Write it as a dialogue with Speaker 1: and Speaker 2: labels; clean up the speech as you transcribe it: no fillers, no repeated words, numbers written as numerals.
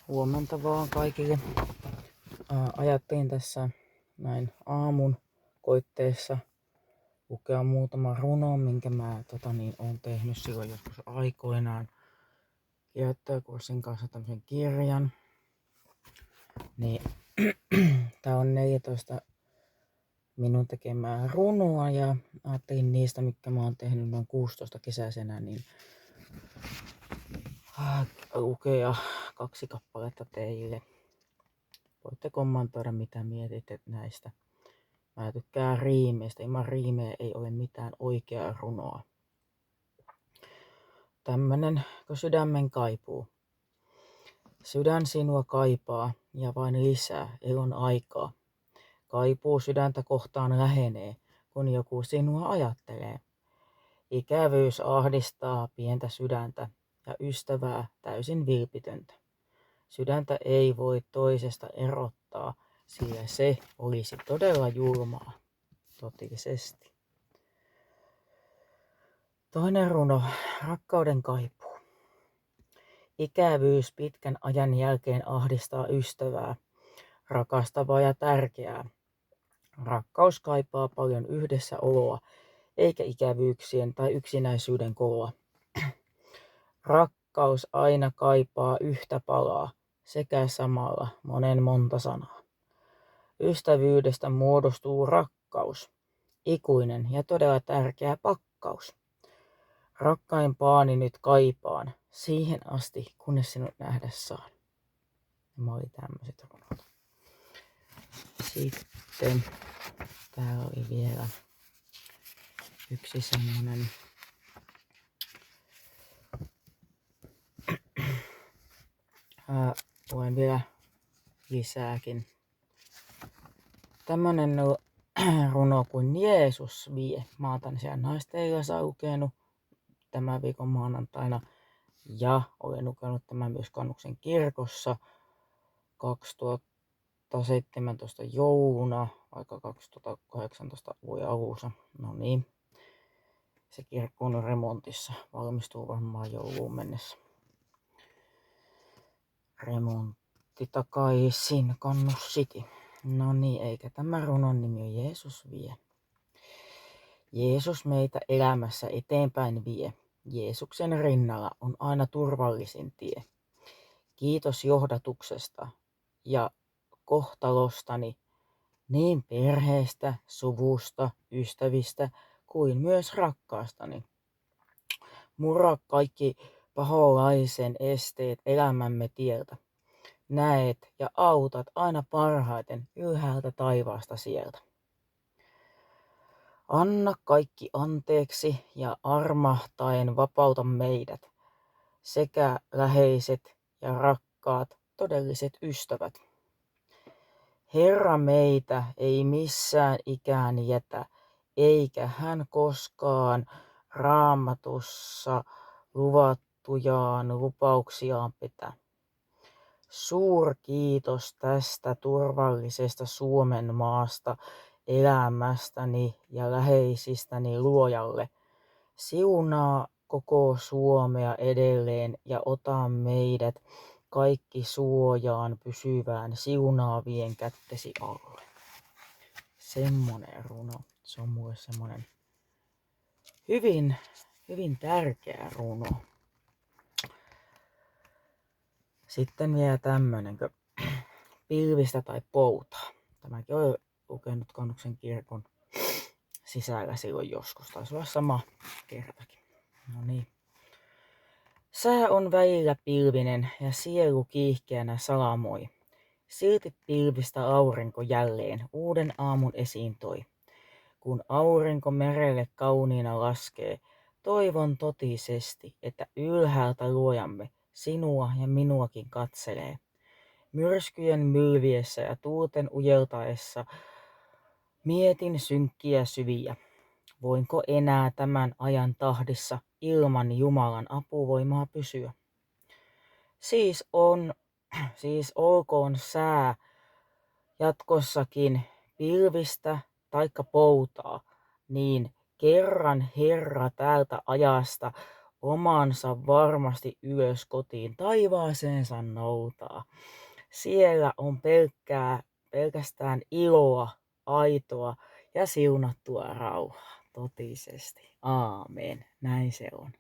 Speaker 1: Huomenta vaan kaikille. Ajattelin tässä näin aamun koitteessa lukea muutama runo, minkä mä oon tehnyt silloin joskus aikoinaan kirjoittajakurssin kanssa tämmöisen kirjan. Niin, tää on 14 minun tekemää runoa ja ajattelin niistä, mitkä mä oon tehnyt noin 16 kesäisenä, niin lukea 2 kappaletta teille. Voitte kommentoida, mitä mietitte näistä. Mä tykkään riimeistä. Ilman riimeä ei ole mitään oikeaa runoa. Tämmönen, kun sydämen kaipuu. Sydän sinua kaipaa ja vain lisää elon aikaa. Kaipuu sydäntä kohtaan lähenee, kun joku sinua ajattelee. Ikävyys ahdistaa pientä sydäntä ja ystävää täysin vilpitöntä. Sydäntä ei voi toisesta erottaa, sillä se olisi todella julmaa, totisesti. Toinen runo, rakkauden kaipuu. Ikävyys pitkän ajan jälkeen ahdistaa ystävää, rakastavaa ja tärkeää. Rakkaus kaipaa paljon yhdessäoloa, eikä ikävyyksien tai yksinäisyyden koloa. Rakkaus aina kaipaa yhtä palaa, sekä samalla monen monta sanaa. Ystävyydestä muodostuu rakkaus, ikuinen ja todella tärkeä pakkaus. Rakkaimpaani nyt kaipaan, siihen asti, kunnes sinut nähdä saan. Nämä oli tämmöiset runot. Sitten täällä oli vielä yksi semmonen. Luen vielä lisääkin. Tämmönen runo kuin Jeesus vie. Mä oon tän siellä Naisteilassa lukenut tämän viikon maanantaina. Ja olen lukenut tämän myös Kannuksen kirkossa 2017 jouluna, vaikka 2018 vuoden alussa. No niin, se kirkko on remontissa, valmistuu varmaan jouluun mennessä. Remontti takaisin Kannus City. No niin, eikä tämä runon nimi ole Jeesus vie. Jeesus meitä elämässä eteenpäin vie. Jeesuksen rinnalla on aina turvallisin tie. Kiitos johdatuksesta ja kohtalostani, niin perheestä, suvusta, ystävistä kuin myös rakkaastani. Murra kaikki paholaisen esteet elämämme tieltä. Näet ja autat aina parhaiten ylhäältä taivaasta sieltä. Anna kaikki anteeksi ja armahtaen vapauta meidät, sekä läheiset ja rakkaat todelliset ystävät. Herra meitä ei missään ikään jätä, eikä hän koskaan Raamatussa luvattujaan lupauksiaan petä. Suurkiitos tästä turvallisesta Suomen maasta, elämästäni ja läheisistäni Luojalle. Siunaa koko Suomea edelleen ja ota meidät kaikki suojaan pysyvään siunaavien kättesi alle. Semmonen runo. Se on mulle semmonen hyvin tärkeä runo. Sitten vielä tämmönen kuin pilvistä tai poutaa. Tämäkin olen lukenut Kannuksen kirkon sisällä silloin joskus. Taisi olla sama kertakin. No niin. Sää on välillä pilvinen ja sielu kiihkeänä salamoi. Silti pilvistä aurinko jälleen uuden aamun esiin toi. Kun aurinko merelle kauniina laskee, toivon totisesti, että ylhäältä luojamme sinua ja minuakin katselee. Myrskyjen mylviessä ja tuulten ujeltaessa mietin synkkiä syviä. Voinko enää tämän ajan tahdissa ilman Jumalan apuvoimaa pysyä? Siis olkoon sää jatkossakin pilvistä taikka poutaa, niin kerran Herra täältä ajasta omansa varmasti ylös kotiin taivaaseensa noutaa. Siellä on pelkästään iloa, aitoa ja siunattua rauhaa. Totisesti. Aamen. Näin se on.